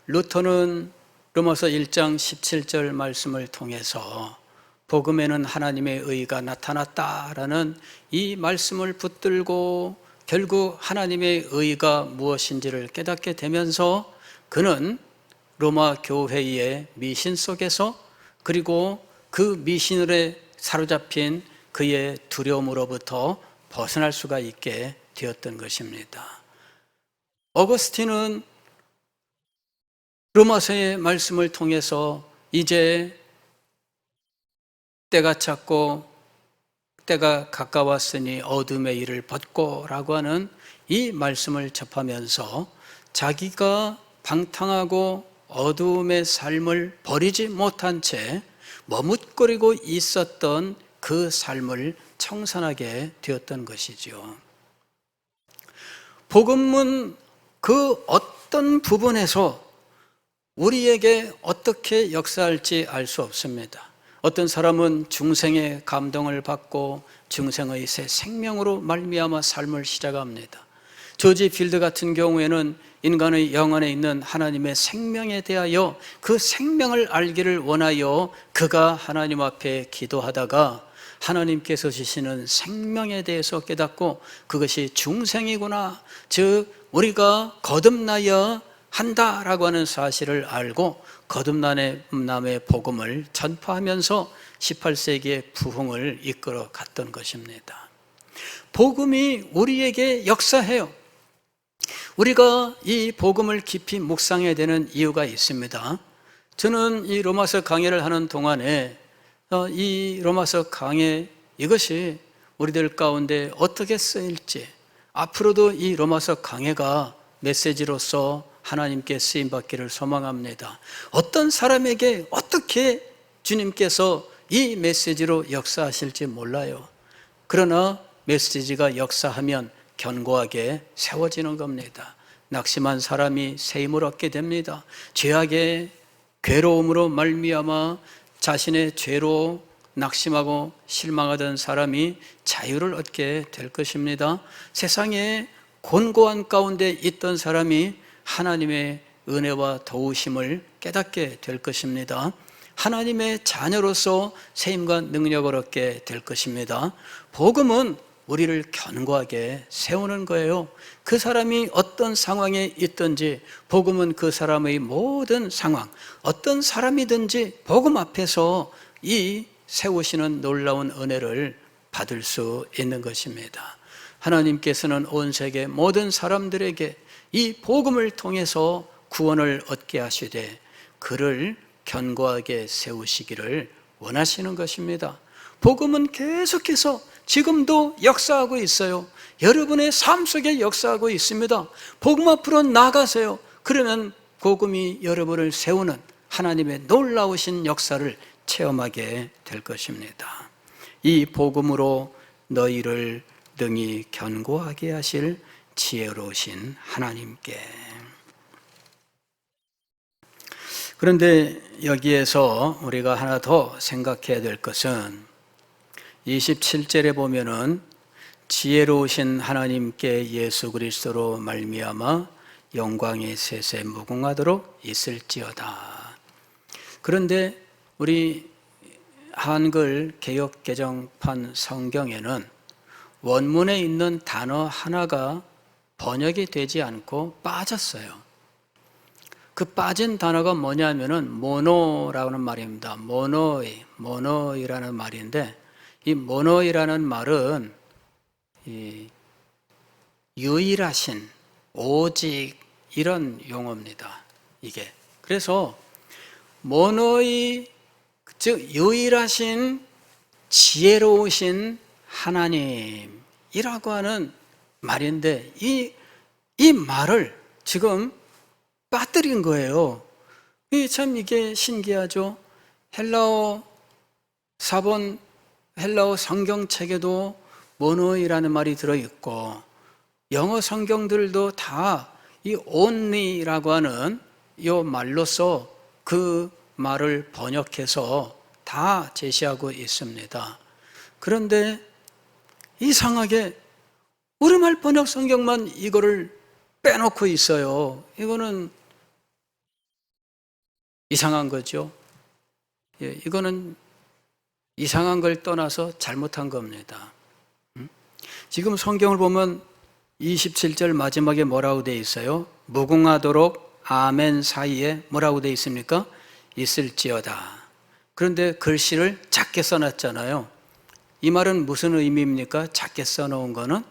루터는 로마서 1장 17절 말씀을 통해서 복음에는 하나님의 의가 나타났다라는 이 말씀을 붙들고 결국 하나님의 의가 무엇인지를 깨닫게 되면서 그는 로마 교회의 미신 속에서 그리고 그 미신을에 사로잡힌 그의 두려움으로부터 벗어날 수가 있게 되었던 것입니다. 어거스틴은 로마서의 말씀을 통해서 이제 때가 찼고 때가 가까웠으니 어둠의 일을 벗고 라고 하는 이 말씀을 접하면서 자기가 방탕하고 어둠의 삶을 버리지 못한 채 머뭇거리고 있었던 그 삶을 청산하게 되었던 것이죠. 복음은 그 어떤 부분에서 우리에게 어떻게 역사할지 알 수 없습니다. 어떤 사람은 중생의 감동을 받고 중생의 새 생명으로 말미암아 삶을 시작합니다. 조지 필드 같은 경우에는 인간의 영혼에 있는 하나님의 생명에 대하여 그 생명을 알기를 원하여 그가 하나님 앞에 기도하다가 하나님께서 주시는 생명에 대해서 깨닫고 그것이 중생이구나, 즉 우리가 거듭나야 한다라고 하는 사실을 알고 거듭남의 복음을 전파하면서 18세기의 부흥을 이끌어 갔던 것입니다. 복음이 우리에게 역사해요. 우리가 이 복음을 깊이 묵상해야 되는 이유가 있습니다. 저는 이 로마서 강해를 하는 동안에 이 로마서 강해 이것이 우리들 가운데 어떻게 쓰일지, 앞으로도 이 로마서 강해가 메시지로서 하나님께 쓰임받기를 소망합니다. 어떤 사람에게 어떻게 주님께서 이 메시지로 역사하실지 몰라요. 그러나 메시지가 역사하면 견고하게 세워지는 겁니다. 낙심한 사람이 새 힘을 얻게 됩니다. 죄악의 괴로움으로 말미암아 자신의 죄로 낙심하고 실망하던 사람이 자유를 얻게 될 것입니다. 세상에 곤고한 가운데 있던 사람이 하나님의 은혜와 도우심을 깨닫게 될 것입니다. 하나님의 자녀로서 세임과 능력을 얻게 될 것입니다. 복음은 우리를 견고하게 세우는 거예요. 그 사람이 어떤 상황에 있든지 복음은 그 사람의 모든 상황, 어떤 사람이든지 복음 앞에서 이 세우시는 놀라운 은혜를 받을 수 있는 것입니다. 하나님께서는 온 세계 모든 사람들에게 이 복음을 통해서 구원을 얻게 하시되 그를 견고하게 세우시기를 원하시는 것입니다. 복음은 계속해서 지금도 역사하고 있어요. 여러분의 삶 속에 역사하고 있습니다. 복음 앞으로 나가세요. 그러면 복음이 여러분을 세우는 하나님의 놀라우신 역사를 체험하게 될 것입니다. 이 복음으로 너희를 능히 견고하게 하실 지혜로우신 하나님께. 그런데 여기에서 우리가 하나 더 생각해야 될 것은 27절에 보면은 지혜로우신 하나님께 예수 그리스도로 말미암아 영광의 셋에 무궁하도록 있을지어다. 그런데 우리 한글 개역 개정판 성경에는 원문에 있는 단어 하나가 번역이 되지 않고 빠졌어요. 그 빠진 단어가 뭐냐면은 모노라는 말입니다. 모노이라는 말인데, 이 모노이라는 말은 유일하신, 오직 이런 용어입니다. 이게 그래서 모노이, 즉 유일하신 지혜로우신 하나님이라고 하는 말인데, 이 말을 지금 빠뜨린 거예요. 이게 신기하죠. 헬라어 성경책에도 모노이라는 말이 들어있고, 영어 성경들도 다 이 only라고 하는 이 말로서 그 말을 번역해서 다 제시하고 있습니다. 그런데 이상하게 우리말 번역 성경만 이거를 빼놓고 있어요. 이거는 이상한 거죠. 이거는 이상한 걸 떠나서 잘못한 겁니다. 지금 성경을 보면 27절 마지막에 뭐라고 되어 있어요? 무궁하도록 아멘 사이에 뭐라고 되어 있습니까? 있을지어다. 그런데 글씨를 작게 써놨잖아요. 이 말은 무슨 의미입니까? 작게 써놓은 거는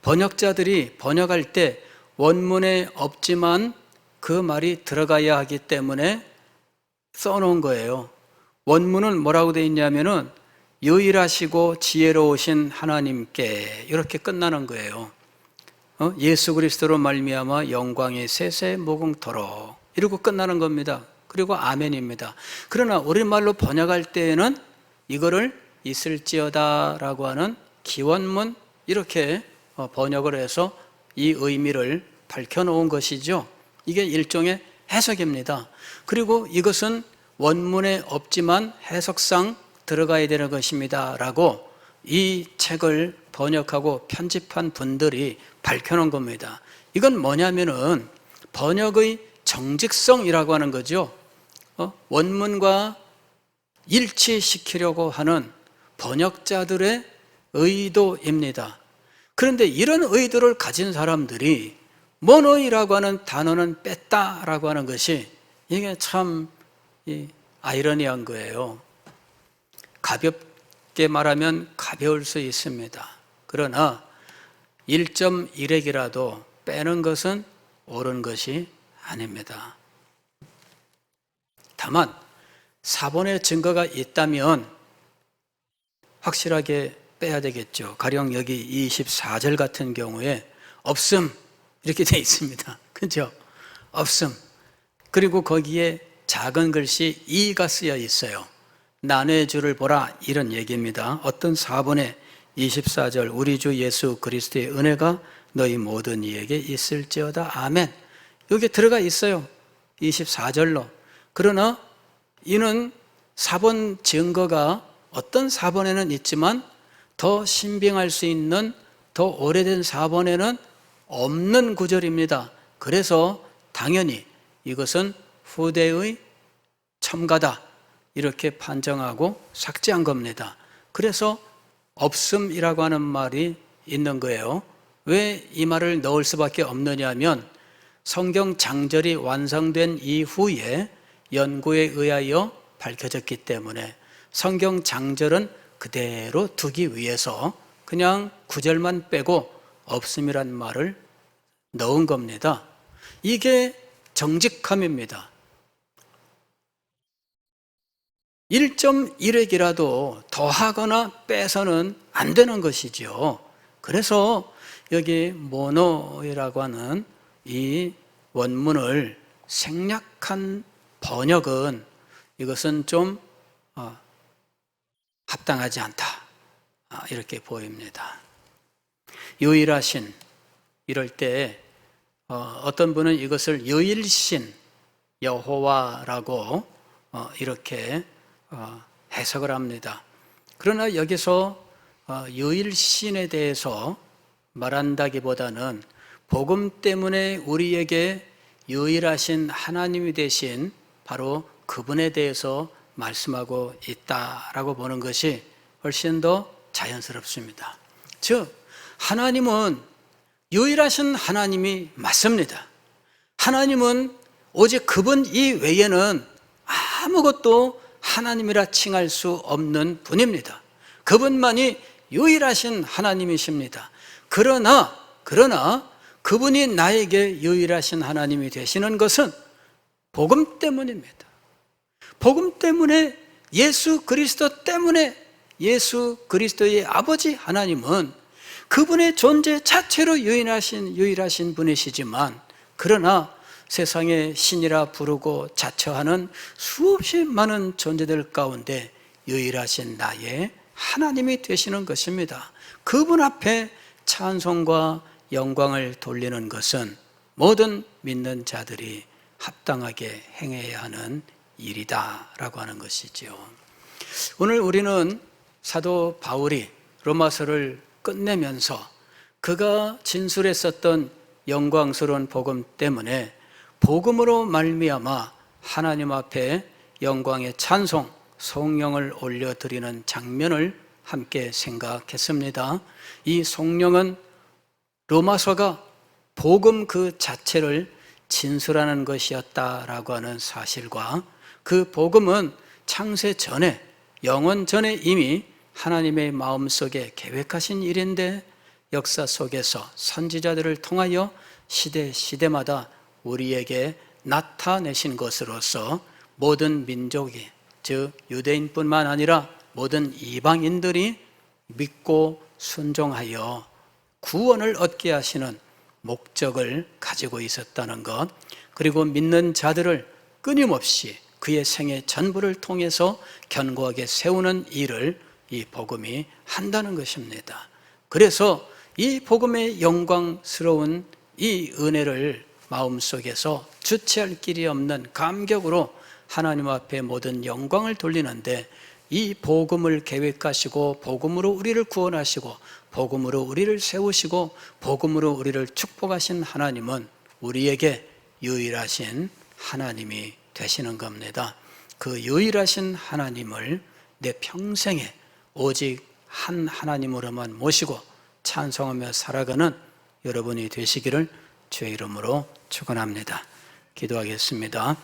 번역자들이 번역할 때 원문에 없지만 그 말이 들어가야 하기 때문에 써놓은 거예요. 원문은 뭐라고 되어 있냐면은 유일하시고 지혜로우신 하나님께, 이렇게 끝나는 거예요. 예수 그리스도로 말미암아 영광의 셋에 무궁토록, 이러고 끝나는 겁니다. 그리고 아멘입니다. 그러나 우리말로 번역할 때에는 이거를 있을지어다라고 하는 기원문, 이렇게 번역을 해서 이 의미를 밝혀놓은 것이죠. 이게 일종의 해석입니다. 그리고 이것은 원문에 없지만 해석상 들어가야 되는 것입니다 라고 이 책을 번역하고 편집한 분들이 밝혀놓은 겁니다. 이건 뭐냐면은 번역의 정직성이라고 하는 거죠. 원문과 일치시키려고 하는 번역자들의 의도입니다. 그런데 이런 의도를 가진 사람들이 모노이라고 하는 단어는 뺐다라고 하는 것이, 이게 참 아이러니한 거예요. 가볍게 말하면 가벼울 수 있습니다. 그러나 1.1핵이라도 빼는 것은 옳은 것이 아닙니다. 다만 사본의 증거가 있다면 확실하게 빼야 되겠죠. 가령 여기 24절 같은 경우에 없음 이렇게 돼 있습니다. 그죠? 없음. 그리고 거기에 작은 글씨 이가 쓰여 있어요. 나의 주를 보라, 이런 얘기입니다. 어떤 사본에 24절 우리 주 예수 그리스도의 은혜가 너희 모든 이에게 있을지어다 아멘, 여기 들어가 있어요. 24절로. 그러나 이는 사본 증거가 어떤 사본에는 있지만 더 신빙할 수 있는 더 오래된 사본에는 없는 구절입니다. 그래서 당연히 이것은 후대의 첨가다 이렇게 판정하고 삭제한 겁니다. 그래서 없음이라고 하는 말이 있는 거예요. 왜 이 말을 넣을 수밖에 없느냐 하면 성경 장절이 완성된 이후에 연구에 의하여 밝혀졌기 때문에 성경 장절은 그대로 두기 위해서 그냥 구절만 빼고 없음이란 말을 넣은 겁니다. 이게 정직함입니다. 1.1획이라도 더하거나 빼서는 안 되는 것이죠. 그래서 여기 모노이라고 하는 이 원문을 생략한 번역은 이것은 좀 합당하지 않다, 이렇게 보입니다. 유일하신, 이럴 때 어떤 분은 이것을 유일신 여호와라고 이렇게 해석을 합니다. 그러나 여기서 유일신에 대해서 말한다기보다는 복음 때문에 우리에게 유일하신 하나님이 되신 바로 그분에 대해서 말씀하고 있다라고 보는 것이 훨씬 더 자연스럽습니다. 즉, 하나님은 유일하신 하나님이 맞습니다. 하나님은 오직 그분 이외에는 아무것도 하나님이라 칭할 수 없는 분입니다. 그분만이 유일하신 하나님이십니다. 그러나 그분이 나에게 유일하신 하나님이 되시는 것은 복음 때문입니다. 복음 때문에, 예수 그리스도 때문에, 예수 그리스도의 아버지 하나님은 그분의 존재 자체로 유일하신 분이시지만, 그러나 세상에 신이라 부르고 자처하는 수없이 많은 존재들 가운데 유일하신 나의 하나님이 되시는 것입니다. 그분 앞에 찬송과 영광을 돌리는 것은 모든 믿는 자들이 합당하게 행해야 하는 일이다라고 하는 것이지요. 오늘 우리는 사도 바울이 로마서를 끝내면서 그가 진술했었던 영광스러운 복음 때문에 복음으로 말미암아 하나님 앞에 영광의 찬송, 성령을 올려드리는 장면을 함께 생각했습니다. 이 성령은 로마서가 복음 그 자체를 진술하는 것이었다라고 하는 사실과, 그 복음은 창세 전에, 영원 전에 이미 하나님의 마음속에 계획하신 일인데 역사 속에서 선지자들을 통하여 시대마다 우리에게 나타내신 것으로서 모든 민족이, 즉 유대인뿐만 아니라 모든 이방인들이 믿고 순종하여 구원을 얻게 하시는 목적을 가지고 있었다는 것, 그리고 믿는 자들을 끊임없이 그의 생애 전부를 통해서 견고하게 세우는 일을 이 복음이 한다는 것입니다. 그래서 이 복음의 영광스러운 이 은혜를 마음속에서 주체할 길이 없는 감격으로 하나님 앞에 모든 영광을 돌리는데, 이 복음을 계획하시고 복음으로 우리를 구원하시고 복음으로 우리를 세우시고 복음으로 우리를 축복하신 하나님은 우리에게 유일하신 하나님이 되시는 겁니다. 그 유일하신 하나님을 내 평생에 오직 한 하나님으로만 모시고 찬송하며 살아가는 여러분이 되시기를 주의 이름으로 축원합니다. 기도하겠습니다.